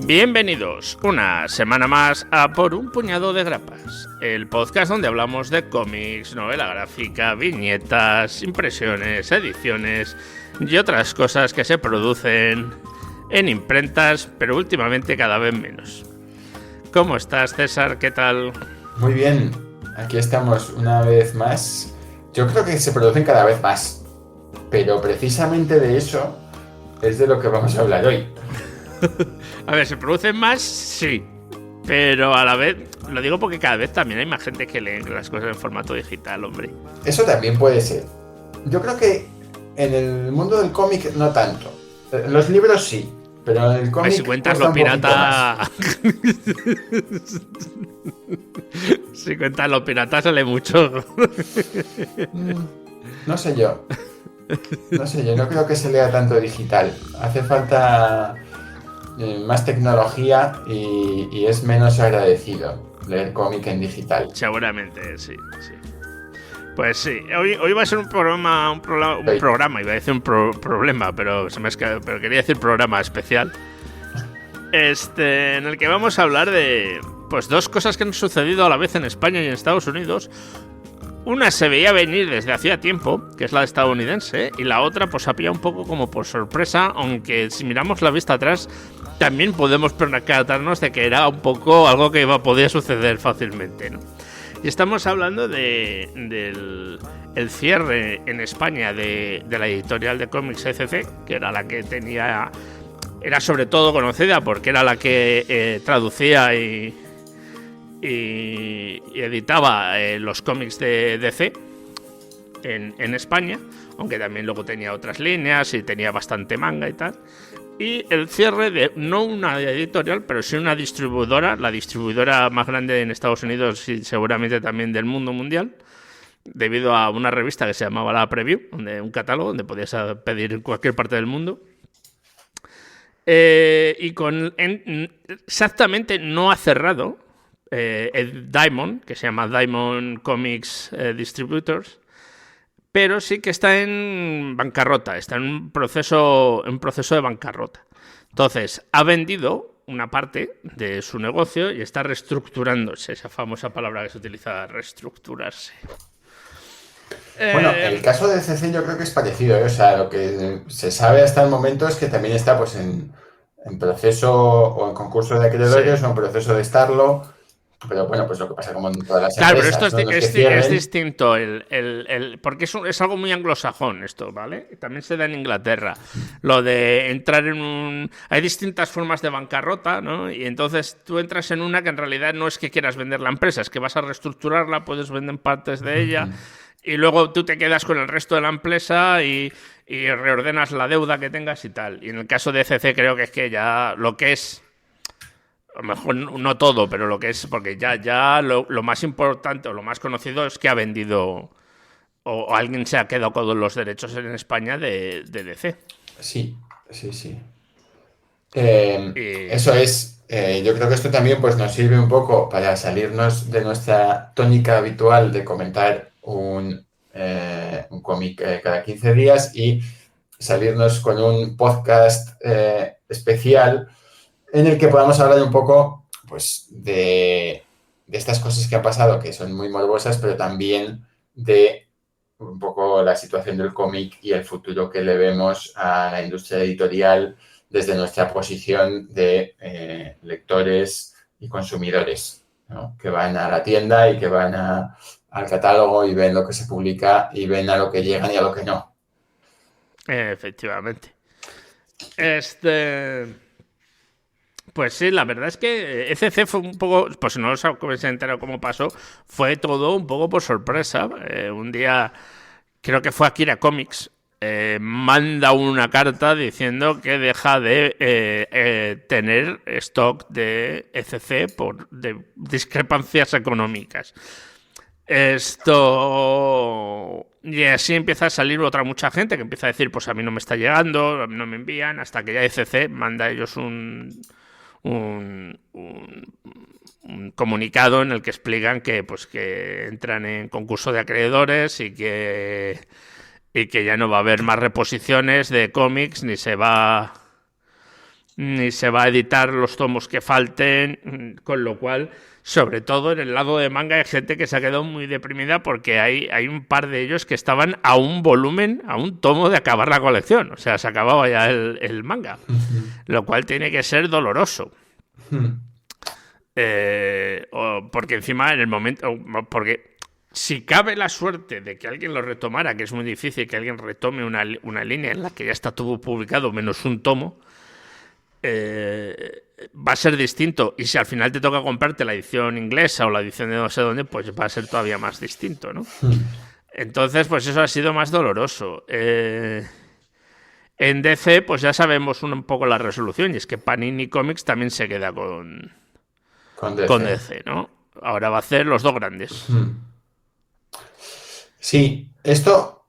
Bienvenidos una semana más a Por un puñado de grapas, el podcast donde hablamos de cómics, novela gráfica, viñetas, impresiones, ediciones y otras cosas que se producen en imprentas, pero últimamente cada vez menos. ¿Cómo estás, César? ¿Qué tal? Muy bien, aquí estamos una vez más. Yo creo que se producen cada vez más, pero precisamente de eso es de lo que vamos a hablar hoy. A ver, ¿se producen más? Sí. Pero a la vez, lo digo porque cada vez también hay más gente que lee las cosas en formato digital, hombre. Eso también puede ser. Yo creo que en el mundo del cómic no tanto. En los libros sí, pero en el cómic... Si cuentas lo pirata... Si cuentas lo pirata sale mucho. No sé yo, no creo que se lea tanto digital. Hace falta... más tecnología y es menos agradecido leer cómic en digital. Seguramente, sí. Pues sí, hoy va a ser un programa, iba a decir un problema, pero pero quería decir programa especial. En el que vamos a hablar de pues dos cosas que han sucedido a la vez en España y en Estados Unidos. Una se veía venir desde hacía tiempo, que es la estadounidense, y la otra pues ha pillado un poco como por sorpresa, aunque si miramos la vista atrás también podemos percatarnos de que era un poco algo que podía suceder fácilmente, ¿no? Y estamos hablando del cierre en España de la editorial de cómics ECC, que era la que era sobre todo conocida porque era la que traducía y editaba los cómics de DC en España, aunque también luego tenía otras líneas y tenía bastante manga y tal. Y el cierre de no una editorial, pero sí una distribuidora, la distribuidora más grande en Estados Unidos y seguramente también del mundo mundial, debido a una revista que se llamaba La Preview, un catálogo donde podías pedir en cualquier parte del mundo. Y exactamente no ha cerrado el Diamond, que se llama Diamond Comics Distributors, pero sí que está en bancarrota, está en un proceso de bancarrota. Entonces, ha vendido una parte de su negocio y está reestructurándose, esa famosa palabra que se utiliza, reestructurarse. Bueno, el caso de CC yo creo que es parecido, ¿eh? O sea, lo que se sabe hasta el momento es que también está pues en proceso o en concurso de acreedores, sí, o en proceso de estarlo. Pero bueno, pues lo que pasa como en todas las empresas. Claro, pero esto es distinto, porque es algo muy anglosajón esto, ¿vale? También se da en Inglaterra. Lo de entrar hay distintas formas de bancarrota, ¿no? Y entonces tú entras en una que en realidad no es que quieras vender la empresa, es que vas a reestructurarla, puedes vender partes de ella, y luego tú te quedas con el resto de la empresa y reordenas la deuda que tengas y tal. Y en el caso de ECC creo que es que ya lo que es... A lo mejor no todo, pero lo que es, porque ya lo más importante o lo más conocido es que ha vendido o alguien se ha quedado con los derechos en España de DC. Sí. Eso es. Yo creo que esto también pues, nos sirve un poco para salirnos de nuestra tónica habitual de comentar un cómic cada 15 días y salirnos con un podcast especial en el que podamos hablar un poco pues, de estas cosas que han pasado, que son muy morbosas, pero también de un poco la situación del cómic y el futuro que le vemos a la industria editorial desde nuestra posición de lectores y consumidores, ¿no? Que van a la tienda y que van al catálogo y ven lo que se publica y ven a lo que llegan y a lo que no. Efectivamente. Pues sí, la verdad es que ECC fue un poco, pues si no os habéis enterado cómo pasó, fue todo un poco por sorpresa. Un día, creo que fue Akira Comics, manda una carta diciendo que deja de tener stock de ECC por discrepancias económicas. Y así empieza a salir mucha gente que empieza a decir, pues a mí no me está llegando, a mí no me envían, hasta que ya ECC manda a ellos un un comunicado en el que explican que pues que entran en concurso de acreedores y que ya no va a haber más reposiciones de cómics ni se va a editar los tomos que falten, con lo cual, sobre todo en el lado de manga, hay gente que se ha quedado muy deprimida porque hay un par de ellos que estaban a un volumen, a un tomo de acabar la colección. O sea, se acababa ya el manga, lo cual tiene que ser doloroso. Porque encima en el momento, porque si cabe la suerte de que alguien lo retomara, que es muy difícil que alguien retome una línea en la que ya está todo publicado menos un tomo, va a ser distinto. Y si al final te toca comprarte la edición inglesa o la edición de no sé dónde, pues va a ser todavía más distinto, ¿no? Entonces, pues eso ha sido más doloroso. En DC, pues ya sabemos un poco la resolución, y es que Panini Comics también se queda con DC, ¿no? Ahora va a hacer los dos grandes. Sí, esto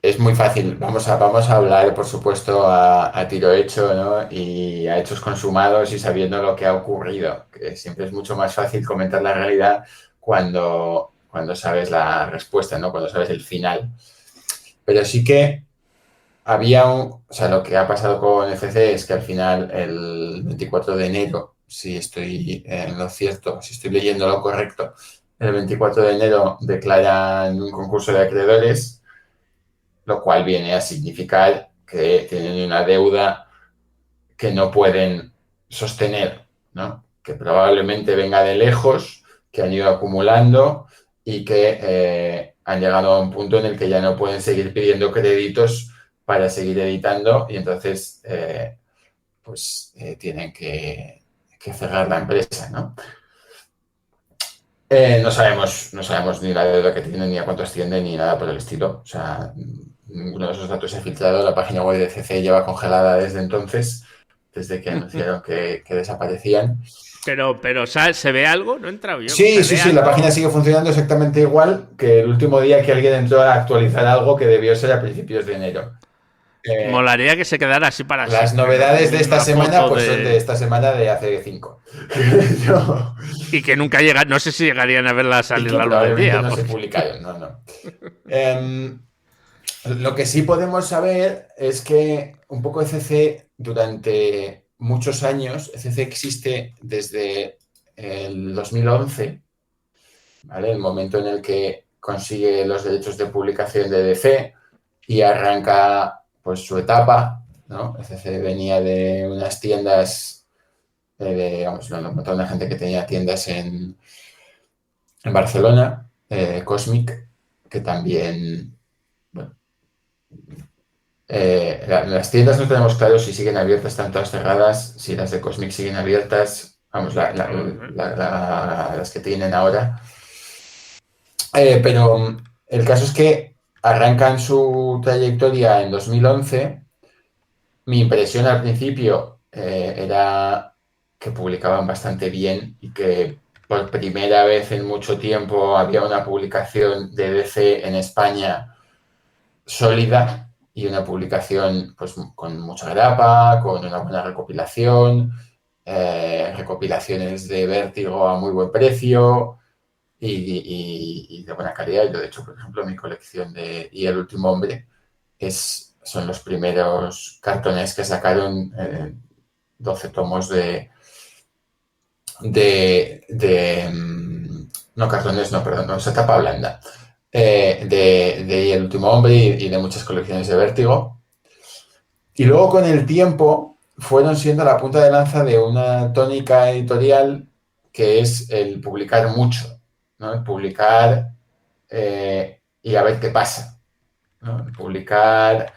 es muy fácil. Vamos a hablar, por supuesto, a tiro hecho, ¿no? Y a hechos consumados y sabiendo lo que ha ocurrido. Que siempre es mucho más fácil comentar la realidad cuando sabes la respuesta, ¿no? Cuando sabes el final. Pero sí que o sea, lo que ha pasado con FC es que al final, el 24 de enero, si estoy en lo cierto, si estoy leyendo lo correcto, el 24 de enero declaran un concurso de acreedores, lo cual viene a significar que tienen una deuda que no pueden sostener, ¿no? Que probablemente venga de lejos, que han ido acumulando y que han llegado a un punto en el que ya no pueden seguir pidiendo créditos para seguir editando y entonces tienen que cerrar la empresa, ¿no? No sabemos ni la deuda que tienen, ni a cuánto asciende, ni nada por el estilo. O sea, ninguno de esos datos se ha filtrado. La página web de CC lleva congelada desde entonces, desde que anunciaron que desaparecían. Pero ¿se ve algo? No he entrado yo. Sí, la página sigue funcionando exactamente igual que el último día que alguien entró a actualizar algo que debió ser a principios de enero. Molaría que se quedara así para las siempre. novedades de esta semana pues son de esta semana de hace 5. Y que nunca llegan, no sé si llegarían a verla salir la luz del día. No se publicaron, no. Lo que sí podemos saber es que un poco ECC durante muchos años, ECC existe desde el 2011, ¿vale? El momento en el que consigue los derechos de publicación de DC y arranca pues su etapa, ¿no? ECC venía de unas tiendas, un montón de gente que tenía tiendas en Barcelona, Cosmic, que también, bueno, las tiendas no tenemos claro si siguen abiertas, están todas cerradas, si las de Cosmic siguen abiertas, vamos, las que tienen ahora. Pero el caso es que arrancan su trayectoria en 2011. Mi impresión al principio era que publicaban bastante bien y que por primera vez en mucho tiempo había una publicación de DC en España sólida y una publicación pues con mucha grapa, con una buena recopilación, recopilaciones de Vértigo a muy buen precio y de buena calidad. Yo, de hecho, por ejemplo, mi colección de Y el último hombre son los primeros cartones que sacaron, 12 tomos no cartones, no, perdón, esa tapa blanda, de El último hombre y de muchas colecciones de Vértigo. Y luego con el tiempo fueron siendo la punta de lanza de una tónica editorial que es el publicar mucho, ¿no? El publicar y a ver qué pasa, ¿no? El publicar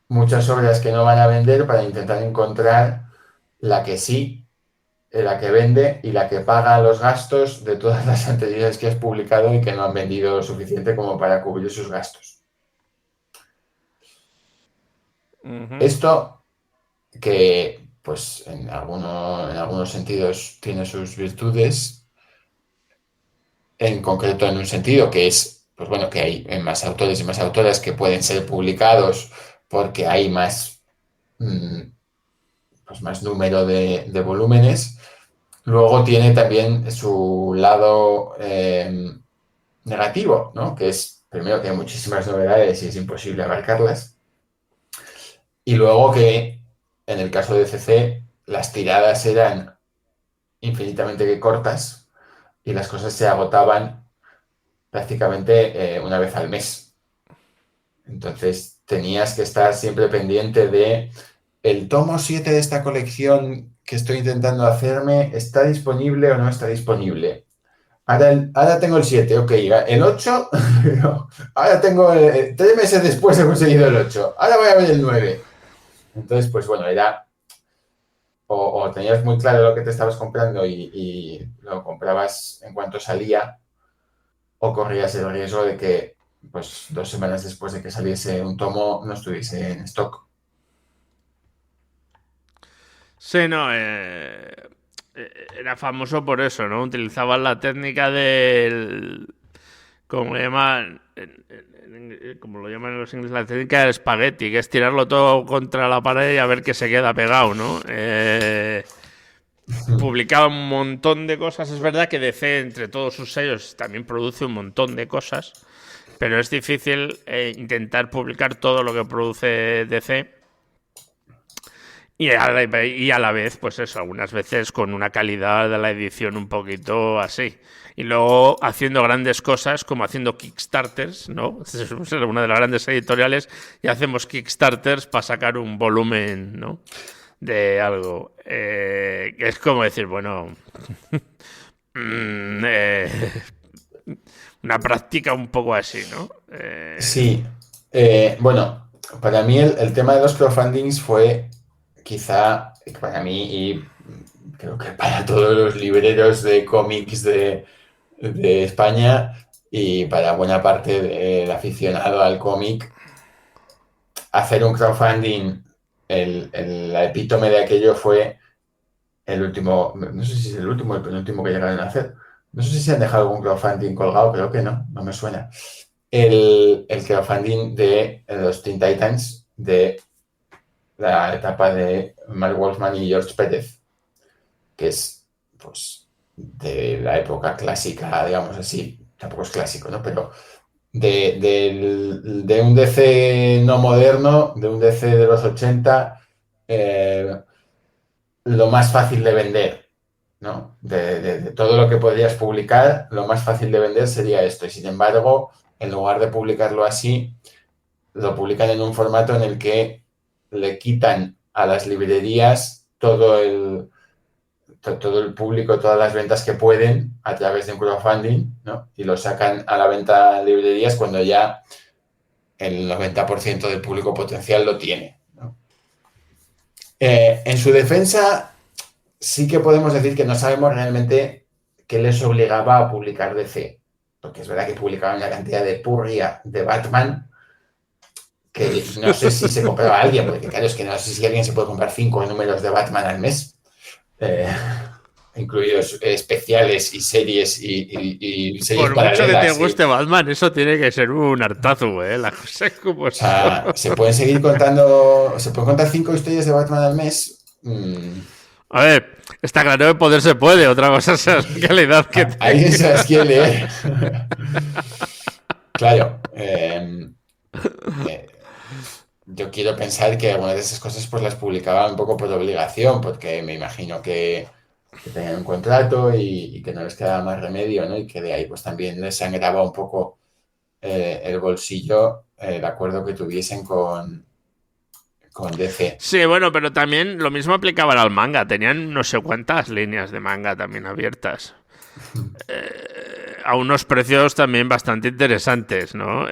muchas obras que no van a vender para intentar encontrar la que sí, la que vende y la que paga los gastos de todas las anteriores que has publicado y que no han vendido lo suficiente como para cubrir sus gastos. Esto, que pues en algunos sentidos tiene sus virtudes, en concreto en un sentido que es, pues bueno, que hay más autores y más autoras que pueden ser publicados porque hay más pues, más número de volúmenes. Luego tiene también su lado negativo, ¿no? Que es, primero, que hay muchísimas novedades y es imposible abarcarlas. Y luego que, en el caso de CC, las tiradas eran infinitamente cortas y las cosas se agotaban prácticamente una vez al mes. Entonces tenías que estar siempre pendiente de el tomo 7 de esta colección que estoy intentando hacerme, ¿está disponible o no está disponible? Ahora tengo el 7, ok, el 8, no. Ahora tengo 3 meses después he conseguido el 8, ahora voy a ver el 9. Entonces, pues bueno, era o tenías muy claro lo que te estabas comprando y lo comprabas en cuanto salía, o corrías el riesgo de que pues 2 semanas después de que saliese un tomo no estuviese en stock. Sí, no, era famoso por eso, ¿no? Utilizaban la técnica del... Como le llaman, como lo llaman los ingleses, la técnica del espagueti, que es tirarlo todo contra la pared y a ver qué se queda pegado, ¿no? Publicaba un montón de cosas. Es verdad que DC, entre todos sus sellos, también produce un montón de cosas, pero es difícil intentar publicar todo lo que produce DC. Y a la vez, pues eso, algunas veces con una calidad de la edición un poquito así. Y luego haciendo grandes cosas, como haciendo Kickstarters, ¿no? Es una de las grandes editoriales y hacemos Kickstarters para sacar un volumen, ¿no? De algo. Que es como decir, bueno... una práctica un poco así, ¿no? Sí. Bueno, para mí el tema de los crowdfundings fue quizá, para mí y creo que para todos los libreros de cómics de España y para buena parte del aficionado al cómic, hacer un crowdfunding, la epítome de aquello fue el último, no sé si es el último o el penúltimo que llegaron a hacer. No sé si se han dejado algún crowdfunding colgado, creo que no me suena. El crowdfunding de los Teen Titans de la etapa de Mark Wolfman y George Pérez, que es, pues, de la época clásica, digamos así, tampoco es clásico, ¿no? Pero de un DC no moderno, de un DC de los 80, lo más fácil de vender, ¿no? De todo lo que podrías publicar, lo más fácil de vender sería esto. Y sin embargo, en lugar de publicarlo así, lo publican en un formato en el que le quitan a las librerías todo el público, todas las ventas que pueden a través de un crowdfunding, ¿no? Y lo sacan a la venta en librerías cuando ya el 90% del público potencial lo tiene, ¿no? En su defensa, sí que podemos decir que no sabemos realmente qué les obligaba a publicar DC, porque es verdad que publicaban una cantidad de purria de Batman que no sé si se compraba alguien, porque claro, es que no sé si alguien se puede comprar 5 números de Batman al mes, incluidos especiales y series y series Por mucho que te paralelas. guste Batman, eso tiene que ser un hartazo, ¿eh? La cosa es como O sea, se pueden contar 5 historias de Batman al mes. A ver, está claro que poder se puede, otra cosa es la calidad que alguien se las quiere leer. Claro. Yo quiero pensar que algunas de esas cosas pues las publicaban un poco por obligación, porque me imagino que tenían un contrato y que no les quedaba más remedio, ¿no? Y que de ahí pues también les sangraba un poco el bolsillo, el acuerdo que tuviesen con DC. Sí, bueno, pero también lo mismo aplicaban al manga. Tenían no sé cuántas líneas de manga también abiertas. A unos precios también bastante interesantes, ¿no?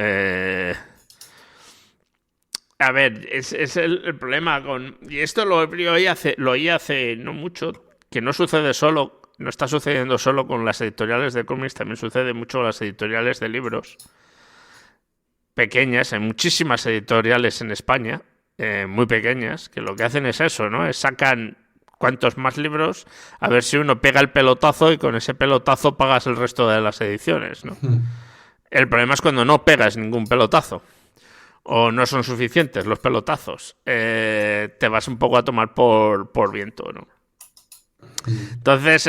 A ver, es el problema con... Y esto lo oí hace no mucho, que no sucede solo, no está sucediendo solo con las editoriales de cómics, también sucede mucho con las editoriales de libros pequeñas. Hay muchísimas editoriales en España, muy pequeñas, que lo que hacen es eso, ¿no? Es sacan cuantos más libros, a ver si uno pega el pelotazo y con ese pelotazo pagas el resto de las ediciones, ¿no? El problema es cuando no pegas ningún pelotazo. o no son suficientes los pelotazos, te vas un poco a tomar por viento, ¿no? Entonces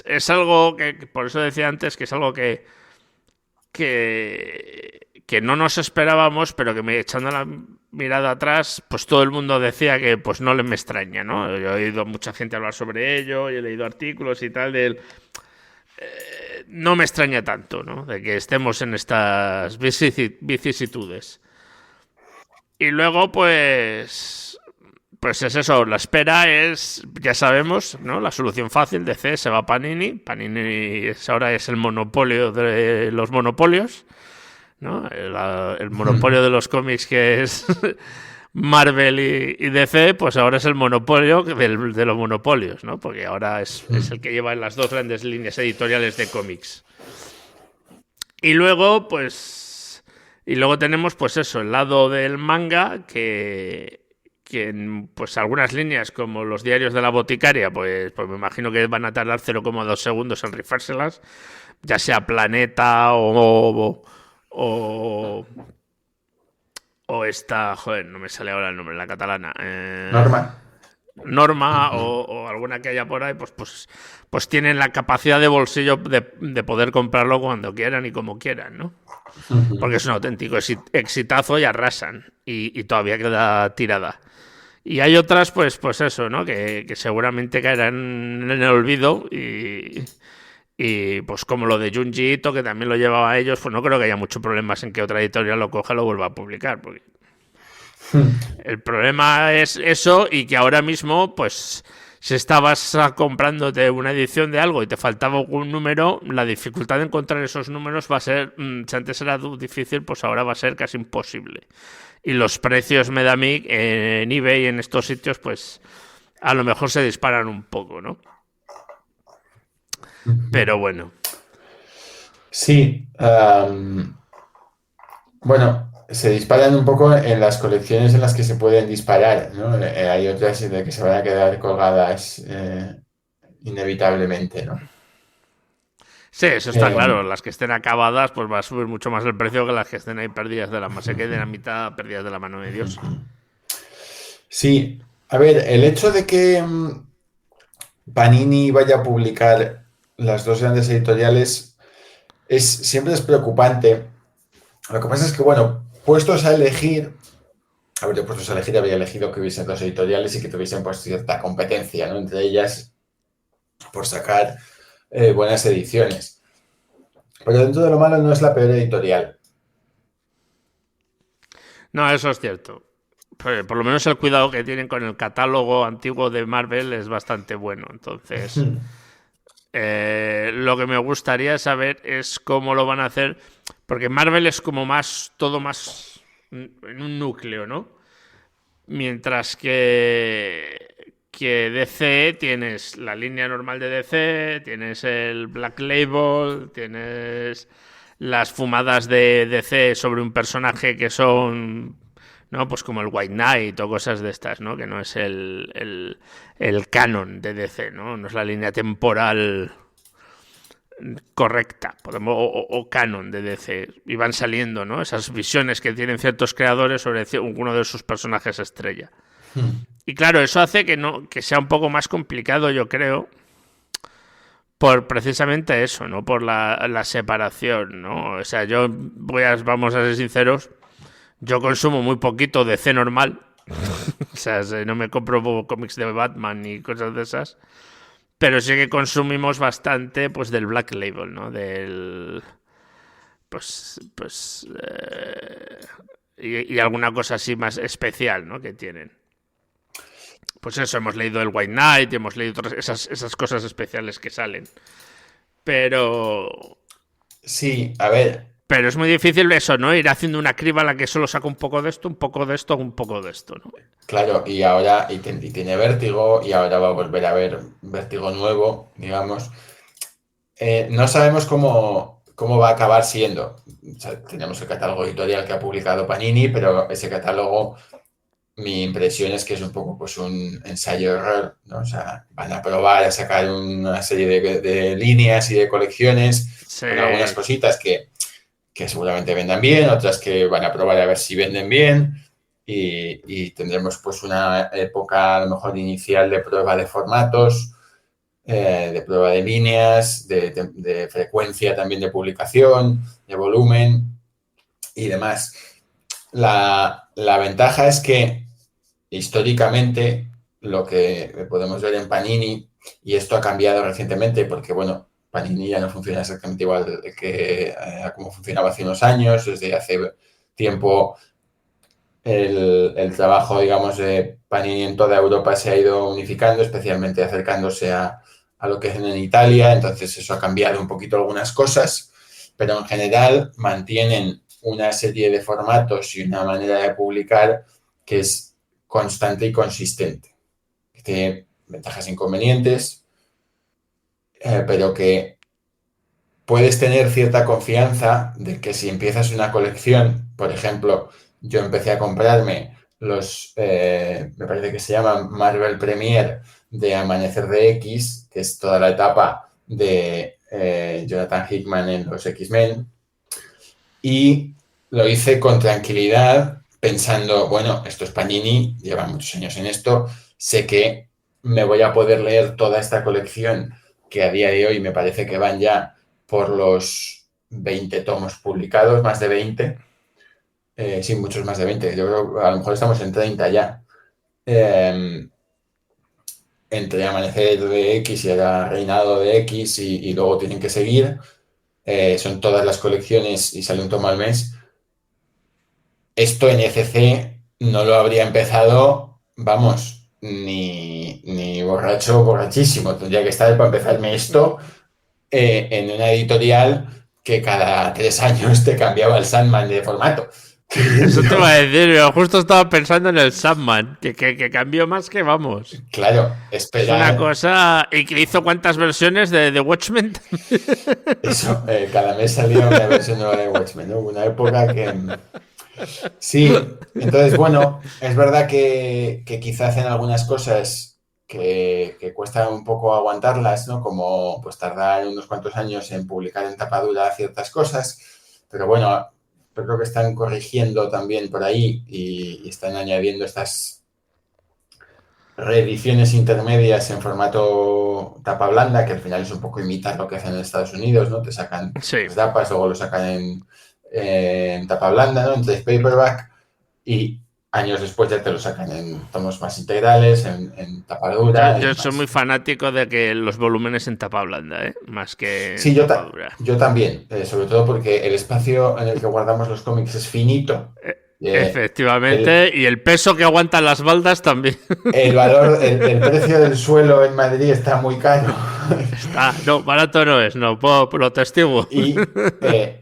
es algo que, por eso decía antes, que es algo que no nos esperábamos, pero que echando la mirada atrás, pues todo el mundo decía que pues no me extraña, ¿no? Yo he oído mucha gente hablar sobre ello, y he leído artículos y tal del... no me extraña tanto, ¿no? De que estemos en estas vicisitudes. Y luego, pues es eso, la espera es, ya sabemos, ¿no? La solución fácil, DC se va a Panini. Panini ahora es el monopolio de los monopolios, ¿no? El monopolio de los cómics, que es Marvel y DC, pues ahora es el monopolio de los monopolios, ¿no? Porque ahora es el que lleva las dos grandes líneas editoriales de cómics. Y luego, tenemos, pues eso, el lado del manga, que pues algunas líneas, como los diarios de la boticaria, pues me imagino que van a tardar 0,2 segundos en rifárselas, ya sea Planeta o esta, joder, no me sale ahora el nombre, la catalana. Norma o alguna que haya por ahí, pues tienen la capacidad de bolsillo de poder comprarlo cuando quieran y como quieran, ¿no? Porque es un auténtico exitazo y arrasan, y todavía queda tirada. Y hay otras, pues eso, ¿no? Que seguramente caerán en el olvido, y pues como lo de Junji Ito, que también lo llevaba a ellos, pues no creo que haya muchos problemas en que otra editorial lo coja y lo vuelva a publicar, porque el problema es eso, y que ahora mismo, pues si estabas comprándote una edición de algo y te faltaba un número, la dificultad de encontrar esos números va a ser, si antes era difícil, pues ahora va a ser casi imposible. Y los precios, me da a mí, en eBay, en estos sitios, pues a lo mejor se disparan un poco, ¿no? Pero bueno. Sí. Bueno, se disparan un poco en las colecciones en las que se pueden disparar, ¿no? Hay otras en las que se van a quedar colgadas inevitablemente, ¿no? Sí, eso está claro. Las que estén acabadas, pues va a subir mucho más el precio que las que estén ahí perdidas de la mano. Se queden a mitad perdidas de la mano de Dios. Sí. A ver, el hecho de que Panini vaya a publicar las dos grandes editoriales siempre es preocupante. Lo que pasa es que, bueno, puestos a elegir, habría elegido que hubiesen dos editoriales y que tuviesen pues cierta competencia, ¿no? Entre ellas, por sacar buenas ediciones. Pero dentro de lo malo no es la peor editorial. No, eso es cierto. Por lo menos el cuidado que tienen con el catálogo antiguo de Marvel es bastante bueno. Entonces, lo que me gustaría saber es cómo lo van a hacer, porque Marvel es como todo más en un núcleo, ¿no? Mientras que DC tienes la línea normal de DC, tienes el Black Label, tienes las fumadas de DC sobre un personaje que son, ¿no? Pues como el White Knight o cosas de estas, ¿no? Que no es el canon de DC, ¿no? No es la línea temporal correcta, o canon de DC. Y van saliendo, ¿no? Esas visiones que tienen ciertos creadores sobre uno de sus personajes estrella. Y claro, eso hace que sea un poco más complicado, yo creo, por precisamente eso, ¿no? Por la separación, ¿no? O sea, vamos a ser sinceros, yo consumo muy poquito DC normal. O sea, no me compro cómics de Batman ni cosas de esas. Pero sí que consumimos bastante, pues, del Black Label, ¿no? Y alguna cosa así más especial, ¿no? Que tienen. Pues eso, hemos leído el White Knight y hemos leído esas cosas especiales que salen. Pero... Sí, a ver... Pero es muy difícil eso, ¿no? Ir haciendo una criba en la que solo saca un poco de esto, un poco de esto, un poco de esto, ¿no? Claro, y ahora tiene Vértigo, y ahora va a volver a haber Vértigo nuevo, digamos. No sabemos cómo va a acabar siendo. O sea, tenemos el catálogo editorial que ha publicado Panini, pero ese catálogo, mi impresión es que es un poco pues un ensayo-error, ¿no? O sea, van a probar a sacar una serie de líneas y de colecciones, Sí. con algunas cositas que que seguramente vendan bien, otras que van a probar a ver si venden bien y tendremos pues una época a lo mejor inicial de prueba de formatos, de prueba de líneas, de frecuencia también de publicación, de volumen y demás. La ventaja es que históricamente lo que podemos ver en Panini, y esto ha cambiado recientemente porque, bueno, Panini ya no funciona exactamente igual que como funcionaba hace unos años. Desde hace tiempo el trabajo, digamos, de Panini en toda Europa se ha ido unificando, especialmente acercándose a lo que hacen en Italia. Entonces eso ha cambiado un poquito algunas cosas, pero en general mantienen una serie de formatos y una manera de publicar que es constante y consistente. Que tiene ventajas e inconvenientes, pero que puedes tener cierta confianza de que si empiezas una colección, por ejemplo, yo empecé a comprarme me parece que se llaman Marvel Premier de Amanecer de X, que es toda la etapa de Jonathan Hickman en los X-Men, y lo hice con tranquilidad, pensando, bueno, esto es Panini, lleva muchos años en esto, sé que me voy a poder leer toda esta colección, que a día de hoy me parece que van ya por los 20 tomos publicados, más de 20, sí, muchos más de 20, yo creo que a lo mejor estamos en 30 ya, entre Amanecer de X y ahora Reinado de X y luego tienen que seguir, son todas las colecciones y sale un tomo al mes. Esto en ECC no lo habría empezado, vamos, ni borracho, borrachísimo. Tendría que estar para empezarme esto en una editorial que cada 3 años te cambiaba el Sandman de formato. Eso te iba a decir, yo justo estaba pensando en el Sandman, que cambió más que vamos. Claro, Es una esperar cosa... ¿Y que hizo cuántas versiones de The Watchmen? eso. Cada mes salía una versión nueva de Watchmen, ¿no? Una época que... Sí, entonces, bueno, es verdad que quizás hacen algunas cosas que cuesta un poco aguantarlas, ¿no? Como pues tardar unos cuantos años en publicar en tapadura ciertas cosas, pero bueno, yo creo que están corrigiendo también por ahí y están añadiendo estas reediciones intermedias en formato tapa blanda, que al final es un poco imitar lo que hacen en Estados Unidos, ¿no? Te sacan Sí. las tapas, luego lo sacan en tapa blanda, ¿no? En trade paperback, y años después ya te lo sacan en tomos más integrales, en tapa dura y Yo soy muy demás. fanático de que los volúmenes en tapa blanda, ¿eh? Más que Sí, en tapa dura. yo también, sobre todo porque el espacio en el que guardamos los cómics es finito. El, Efectivamente, y el peso que aguantan las baldas también. el precio del suelo en Madrid está muy caro. Está, no, barato no es, no, lo testigo. Y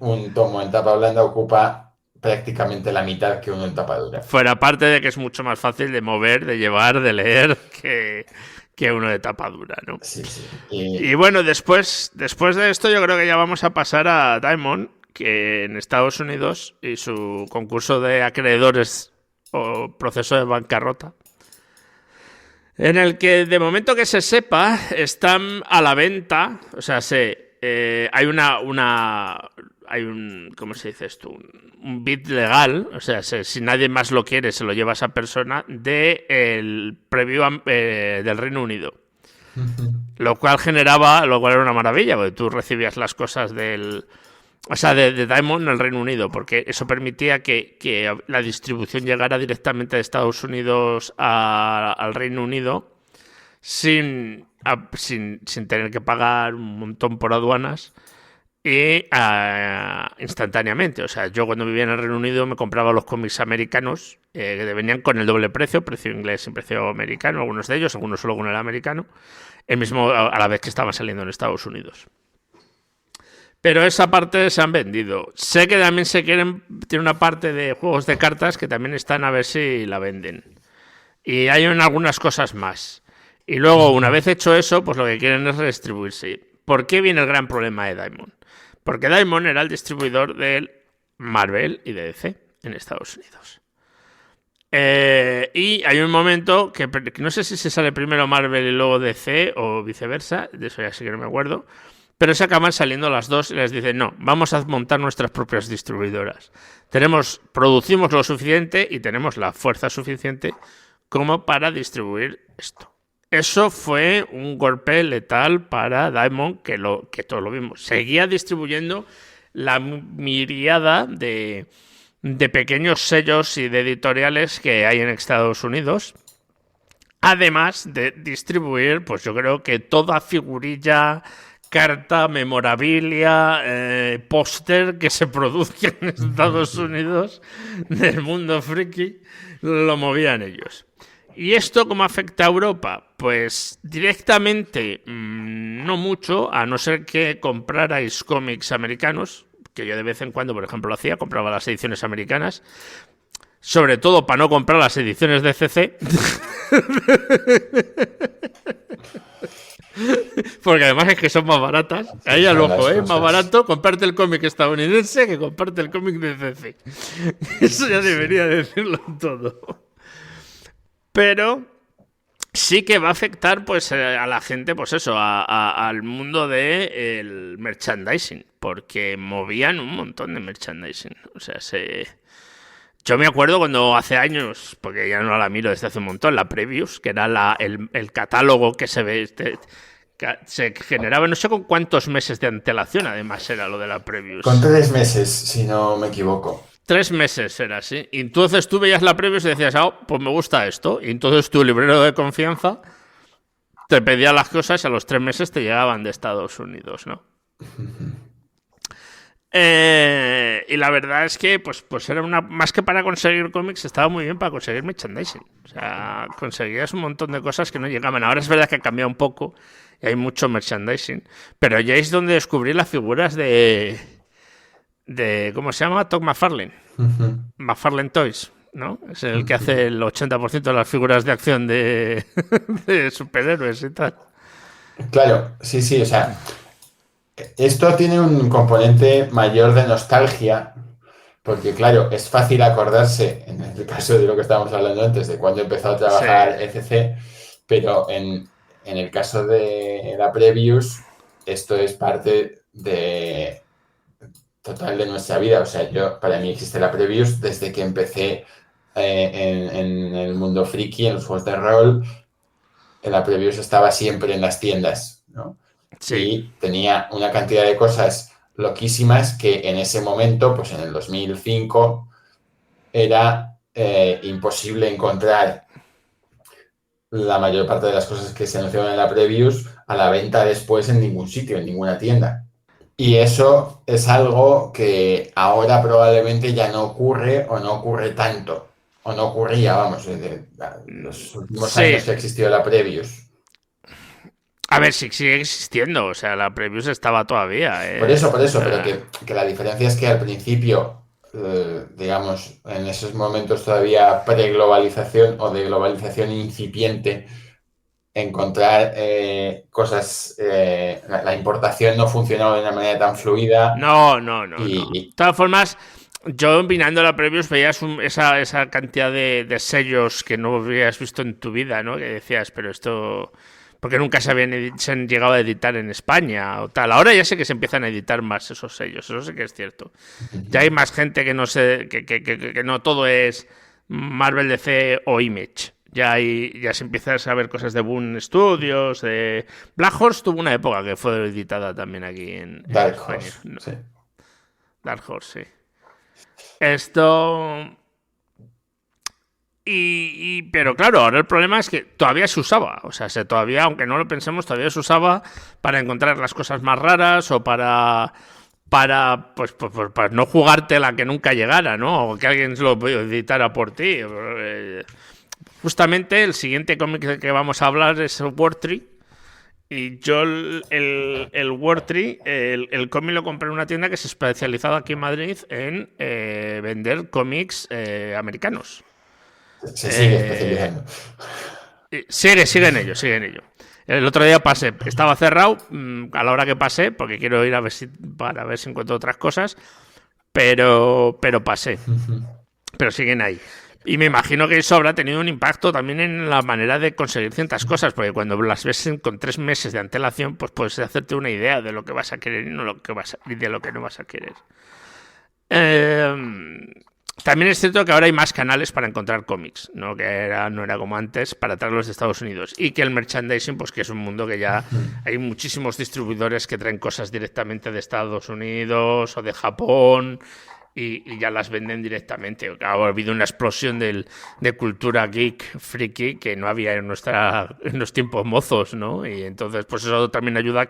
un tomo en tapa blanda ocupa prácticamente la mitad que uno en tapa dura. Fuera parte de que es mucho más fácil de mover, de llevar, de leer que uno de tapa dura, ¿no? Sí, sí. Y bueno, después de esto yo creo que ya vamos a pasar a Diamond, que en Estados Unidos y su concurso de acreedores o proceso de bancarrota, en el que de momento que se sepa están a la venta, o sea, hay hay un, ¿cómo se dice esto? Un bid legal, o sea, si nadie más lo quiere, se lo lleva a esa persona, el preview del Reino Unido. Lo cual era una maravilla, porque tú recibías las cosas de Diamond en el Reino Unido, porque eso permitía que la distribución llegara directamente de Estados Unidos al Reino Unido sin tener que pagar un montón por aduanas y instantáneamente. O sea, yo cuando vivía en el Reino Unido me compraba los cómics americanos que venían con el doble precio inglés y precio americano, algunos de ellos, algunos solo con el americano, el mismo a la vez que estaban saliendo en Estados Unidos. Pero esa parte se han vendido. Sé que también tiene una parte de juegos de cartas que también están a ver si la venden. Y hay algunas cosas más. Y luego, una vez hecho eso, pues lo que quieren es redistribuirse. ¿Por qué viene el gran problema de Diamond? Porque Diamond era el distribuidor de Marvel y de DC en Estados Unidos. Y hay un momento que no sé si se sale primero Marvel y luego DC o viceversa, de eso ya sí que no me acuerdo, pero se acaban saliendo las dos y les dicen, no, vamos a montar nuestras propias distribuidoras. Producimos lo suficiente y tenemos la fuerza suficiente como para distribuir esto. Eso fue un golpe letal para Diamond, que todos lo vimos. Seguía distribuyendo la miriada de pequeños sellos y de editoriales que hay en Estados Unidos. Además de distribuir, pues yo creo que toda figurilla, carta, memorabilia, póster que se produzca en Estados Unidos del mundo friki, lo movían ellos. ¿Y esto cómo afecta a Europa? Pues directamente no mucho, a no ser que comprarais cómics americanos, que yo de vez en cuando, por ejemplo, lo hacía, compraba las ediciones americanas, sobre todo para no comprar las ediciones de CC. Porque además es que son más baratas. Ahí al ojo, más barato comprarte el cómic estadounidense que comprarte el cómic de CC. Eso ya debería decirlo todo. Pero sí que va a afectar pues a la gente, pues eso, al mundo del merchandising, porque movían un montón de merchandising. O sea, yo me acuerdo cuando hace años, porque ya no la miro desde hace un montón, la Previews, que era el catálogo que se ve, se generaba no sé con cuántos meses de antelación, además era lo de la Previews. Con 3 meses, si no me equivoco. 3 meses era así. Y entonces tú veías la Previews y decías, pues me gusta esto. Y entonces tu librero de confianza te pedía las cosas y a los 3 meses te llegaban de Estados Unidos, ¿no? Y la verdad es que pues era más que para conseguir cómics, estaba muy bien para conseguir merchandising. O sea, conseguías un montón de cosas que no llegaban. Ahora es verdad que ha cambiado un poco y hay mucho merchandising, pero ya es donde descubrí las figuras de ¿cómo se llama? Todd McFarlane. McFarlane Toys, ¿no? Es el que hace el 80% de las figuras de acción de superhéroes y tal. Claro, sí, o sea, esto tiene un componente mayor de nostalgia, porque claro, es fácil acordarse, en el caso de lo que estábamos hablando antes, de cuando empezó a trabajar ECC, pero en el caso de la Previews, esto es parte total de nuestra vida. O sea, para mí existe la Previews desde que empecé en el mundo friki, en los juegos de rol. La Previews estaba siempre en las tiendas, ¿no? Sí. Y tenía una cantidad de cosas loquísimas que en ese momento, pues en el 2005, era imposible encontrar la mayor parte de las cosas que se anunciaban en la Previews a la venta después en ningún sitio, en ninguna tienda. Y eso es algo que ahora probablemente ya no ocurre o no ocurre tanto. O no ocurría, vamos, en los últimos años que ha existido la Previews. A ver, sí sigue existiendo, o sea, la Previews estaba todavía. Por eso, pero que la diferencia es que al principio, digamos, en esos momentos todavía pre-globalización o de globalización incipiente, encontrar cosas, la importación no funcionaba de una manera tan fluida. No. De todas formas, yo mirando la Previews veías esa cantidad de sellos que no habías visto en tu vida, ¿no? Que decías, pero esto... Porque nunca se han llegado a editar en España o tal. Ahora ya sé que se empiezan a editar más esos sellos, eso sí que es cierto. Ya hay más gente que no sé, que no todo es Marvel, DC o Image. Ya se empieza a saber cosas de Boom Studios, de Black Horse tuvo una época que fue editada también aquí en Dark España. Horse, no. Sí. Dark Horse, sí. Esto... Pero claro, ahora el problema es que todavía se usaba, o sea, todavía, aunque no lo pensemos, todavía se usaba para encontrar las cosas más raras o para no jugártela que nunca llegara, ¿no? O que alguien lo editara por ti. Justamente el siguiente cómic que vamos a hablar es Wordtree. Y yo el Wordtree, el cómic lo compré en una tienda que se especializaba aquí en Madrid en vender cómics americanos. Se sigue especializando. Sigue en ello. El otro día pasé, estaba cerrado a la hora que pasé, porque quiero ir para ver si encuentro otras cosas, pero pasé. Pero siguen ahí. Y me imagino que eso habrá tenido un impacto también en la manera de conseguir ciertas cosas, porque cuando las ves con 3 meses de antelación, pues puedes hacerte una idea de lo que vas a querer y, y de lo que no vas a querer. También es cierto que ahora hay más canales para encontrar cómics, ¿no? No era como antes para traerlos de Estados Unidos. Y que el merchandising, pues que es un mundo que ya hay muchísimos distribuidores que traen cosas directamente de Estados Unidos o de Japón y ya las venden directamente. Ha habido una explosión de cultura geek, friki, que no había en los tiempos mozos, ¿no? Y entonces, pues eso también ayuda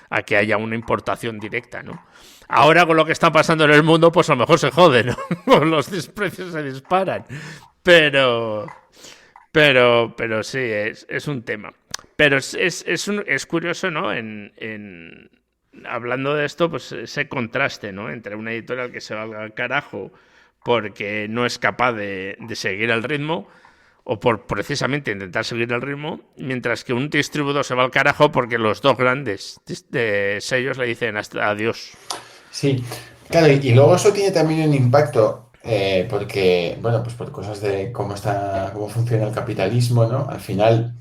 a que haya una importación directa, ¿no? Ahora con lo que está pasando en el mundo, pues a lo mejor se jode, ¿no? Los precios se disparan. Pero sí, es un tema. Pero es curioso, ¿no? Hablando de esto, pues ese contraste, ¿no? Entre una editorial que se va al carajo porque no es capaz de seguir el ritmo, o por precisamente intentar seguir el ritmo, mientras que un distribuidor se va al carajo porque los dos grandes sellos le dicen hasta adiós. Sí, claro, y luego eso tiene también un impacto, porque, bueno, pues por cosas de cómo funciona el capitalismo, ¿no? Al final,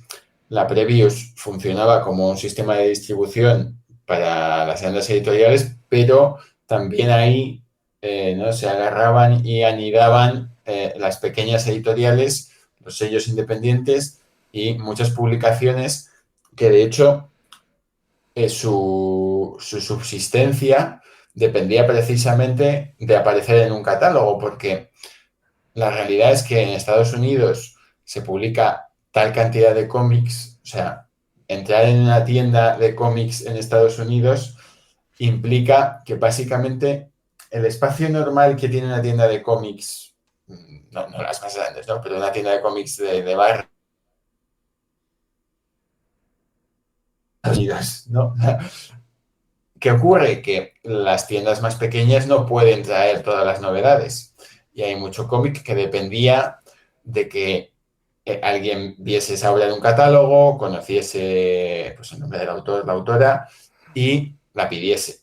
la Previous funcionaba como un sistema de distribución para las grandes editoriales, pero también ahí, ¿no? Se agarraban y anidaban las pequeñas editoriales, los sellos independientes y muchas publicaciones que, de hecho, su subsistencia dependía precisamente de aparecer en un catálogo, porque la realidad es que en Estados Unidos se publica tal cantidad de cómics, o sea, entrar en una tienda de cómics en Estados Unidos implica que básicamente el espacio normal que tiene una tienda de cómics, no las más grandes, ¿no? Pero una tienda de cómics de barrio, ¿no? ¿Qué ocurre? Que las tiendas más pequeñas no pueden traer todas las novedades. Y hay mucho cómic que dependía de que alguien viese esa obra en un catálogo, conociese pues, el nombre del autor, la autora, y la pidiese.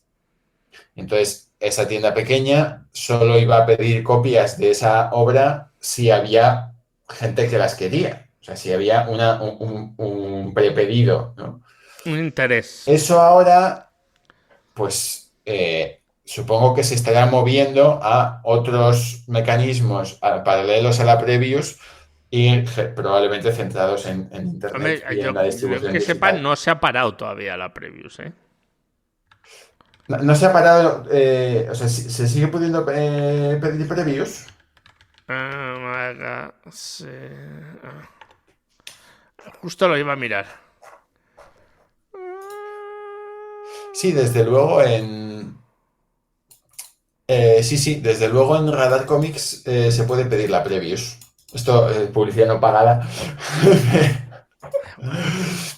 Entonces, esa tienda pequeña solo iba a pedir copias de esa obra si había gente que las quería. O sea, si había un prepedido, ¿no? Un interés. Eso ahora, pues supongo que se estará moviendo a otros mecanismos paralelos a la Previous y probablemente centrados en Internet. Hombre, y en la distribución que sepa, digital. no se ha parado todavía la Previews, ¿eh? No se ha parado, o sea, ¿se sigue pudiendo pedir Previews? Justo lo iba a mirar. Sí, desde luego sí, desde luego en Radar Comics se puede pedir la Previews. Esto, publicidad no pagada.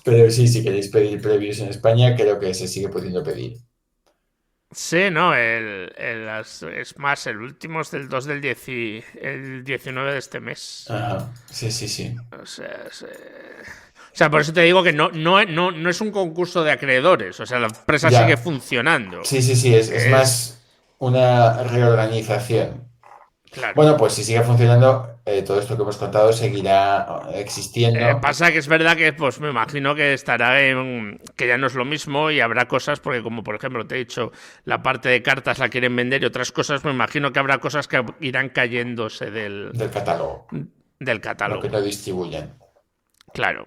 Pero sí, si queréis pedir Previews en España, creo que se sigue pudiendo pedir. Sí, no, es más, el último es del 2 del 19 de este mes. Ajá, sí. O sea, por eso te digo que no es un concurso de acreedores. O sea, la empresa sigue funcionando. Sí, es más una reorganización. Claro. Bueno, pues si sigue funcionando, todo esto que hemos contado seguirá existiendo. Pasa que es verdad que, pues me imagino que estará que ya no es lo mismo y habrá cosas, porque como por ejemplo te he dicho, la parte de cartas la quieren vender y otras cosas, me imagino que habrá cosas que irán cayéndose del catálogo. Del catálogo. Lo que no distribuyen. Claro.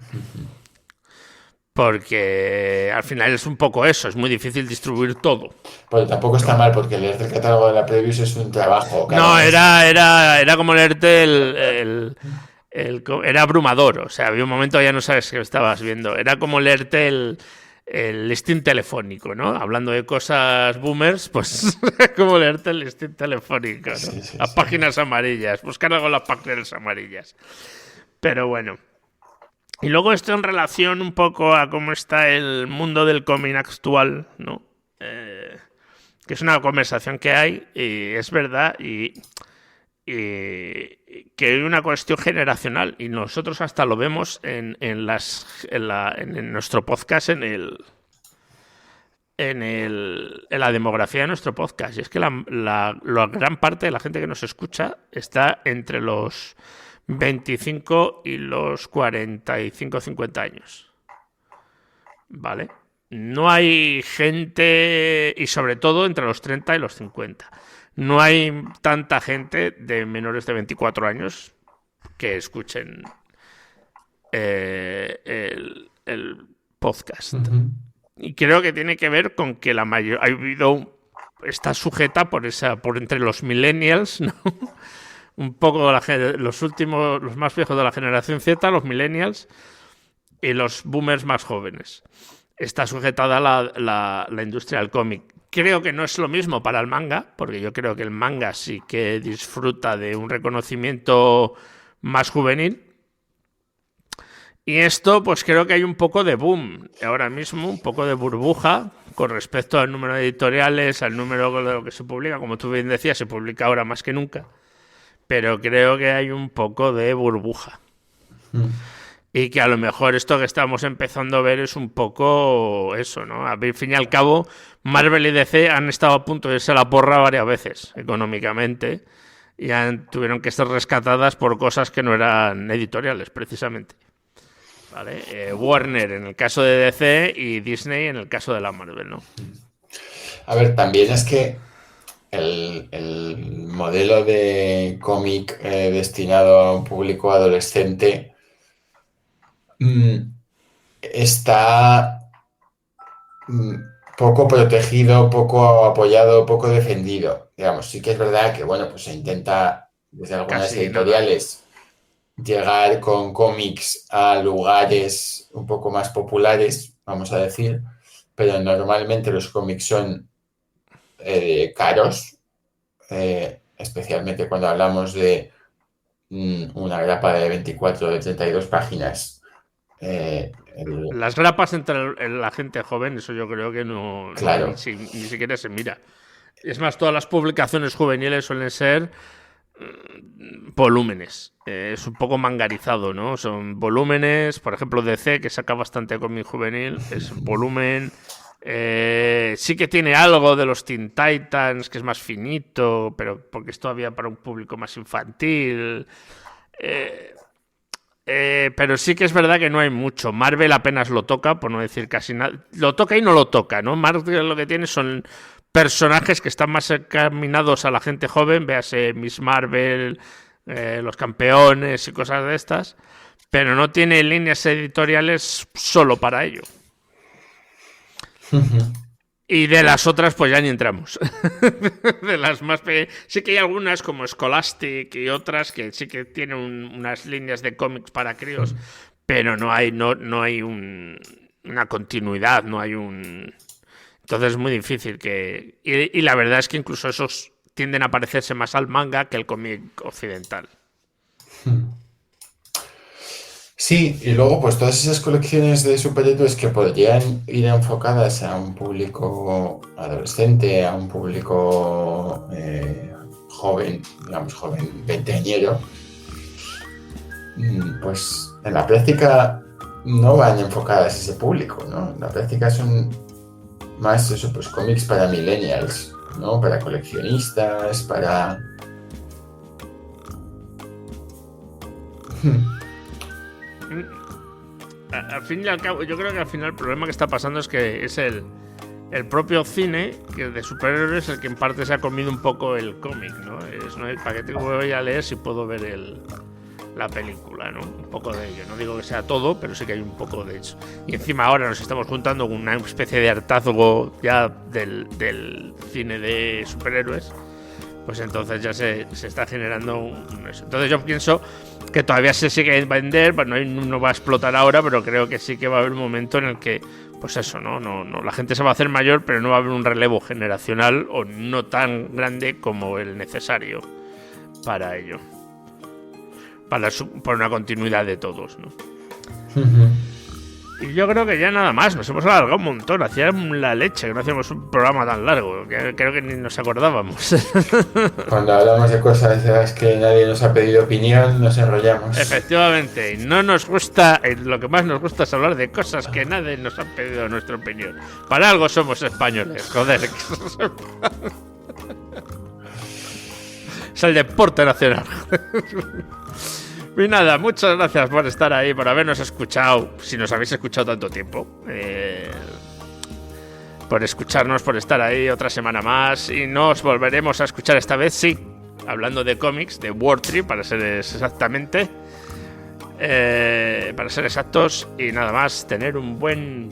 Porque al final es un poco eso, es muy difícil distribuir todo. Pero tampoco está mal, porque leerte el catálogo de la Previews es un trabajo. No, era como leerte era abrumador. O sea, había un momento ya no sabes qué estabas viendo. Era como leerte el listín telefónico, ¿no? Hablando de cosas boomers, pues como leerte el listín telefónico, ¿no? Sí, las páginas amarillas, buscar algo en las páginas amarillas. Pero bueno. Y luego esto en relación un poco a cómo está el mundo del cómic actual, ¿no? Que es una conversación que hay y es verdad y que hay una cuestión generacional y nosotros hasta lo vemos en nuestro podcast, en la demografía de nuestro podcast. Y es que la gran parte de la gente que nos escucha está entre los 25 y los 45-50 años. ¿Vale? No hay gente, y sobre todo entre los 30 y los 50. No hay tanta gente de menores de 24 años que escuchen el podcast. Uh-huh. Y creo que tiene que ver con que la mayor ha habido, está sujeta por entre los millennials, ¿no? Un poco los últimos, los más viejos de la generación Z, los millennials, y los boomers más jóvenes. Está sujetada la industria del cómic. Creo que no es lo mismo para el manga, porque yo creo que el manga sí que disfruta de un reconocimiento más juvenil. Y esto, pues creo que hay un poco de boom ahora mismo, un poco de burbuja con respecto al número de editoriales, al número de lo que se publica. Como tú bien decías, se publica ahora más que nunca. Pero creo que hay un poco de burbuja. Y que a lo mejor esto que estamos empezando a ver es un poco eso, ¿no? Al fin y al cabo, Marvel y DC han estado a punto de irse a la porra varias veces, económicamente, y tuvieron que ser rescatadas por cosas que no eran editoriales, precisamente. ¿Vale? Warner en el caso de DC y Disney en el caso de la Marvel, ¿no? A ver, también es que el modelo de cómic destinado a un público adolescente está poco protegido, poco apoyado, poco defendido. Digamos, sí que es verdad que, bueno, pues se intenta desde algunas Casi editoriales llegar con cómics a lugares un poco más populares, vamos a decir, pero normalmente los cómics son caros, especialmente cuando hablamos de una grapa de 24 o de 32 páginas. Las grapas entre la gente joven, eso yo creo que no, claro. ni siquiera se mira. Es más, todas las publicaciones juveniles suelen ser volúmenes. Es un poco mangarizado, ¿no? Son volúmenes, por ejemplo, DC, que saca bastante cómic juvenil, es volumen. Sí que tiene algo de los Teen Titans, que es más finito, pero porque es todavía para un público más infantil. Pero sí que es verdad que no hay mucho. Marvel apenas lo toca, por no decir casi nada. Lo toca y no lo toca, ¿no? Marvel lo que tiene son personajes que están más encaminados a la gente joven, véase Miss Marvel, los campeones y cosas de estas, pero no tiene líneas editoriales solo para ello. Y de las otras, pues ya ni entramos. De las más sí que hay algunas como Scholastic y otras que sí que tienen unas líneas de cómics para críos, pero no hay una continuidad, no hay un... Entonces es muy difícil que... Y la verdad es que incluso esos tienden a parecerse más al manga que el cómic occidental. Sí, y luego pues todas esas colecciones de superhéroes que podrían ir enfocadas a un público adolescente, a un público joven, digamos joven veinteañero, pues en la práctica no van enfocadas a ese público, ¿no? En la práctica son más eso, pues cómics para millennials, ¿no? Para coleccionistas, para... Al fin y al cabo, yo creo que al final el problema que está pasando es que es el propio cine, que de superhéroes, el que en parte se ha comido un poco el cómic, ¿no? ¿Para qué te voy a leer si puedo ver la película, ¿no? Un poco de ello. No digo que sea todo, pero sí que hay un poco de eso. Y encima ahora nos estamos juntando con una especie de hartazgo ya del cine de superhéroes. Pues entonces ya se está generando eso. Entonces yo pienso que todavía se sigue vender, pues no va a explotar ahora, pero creo que sí que va a haber un momento en el que, pues eso, no, la gente se va a hacer mayor, pero no va a haber un relevo generacional o no tan grande como el necesario para ello. Para una continuidad de todos, ¿no? Y yo creo que ya nada más, nos hemos alargado un montón. Hacía la leche que no hacíamos un programa tan largo, que creo que ni nos acordábamos. Cuando hablamos de cosas de las que nadie nos ha pedido opinión, nos enrollamos. Efectivamente, no nos gusta, lo que más nos gusta es hablar de cosas que nadie nos ha pedido nuestra opinión. Para algo somos españoles, joder. Es el deporte nacional. Y nada, muchas gracias por estar ahí, por habernos escuchado, si nos habéis escuchado tanto tiempo. Por escucharnos, por estar ahí otra semana más. Y nos volveremos a escuchar esta vez, sí, hablando de cómics, de World Tree, para ser exactamente. Para ser exactos. Y nada más, tener una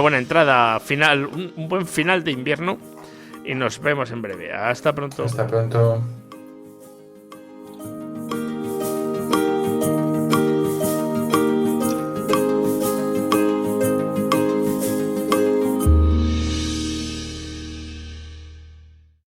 buena entrada final, un buen final de invierno. Y nos vemos en breve. Hasta pronto. Hasta pronto.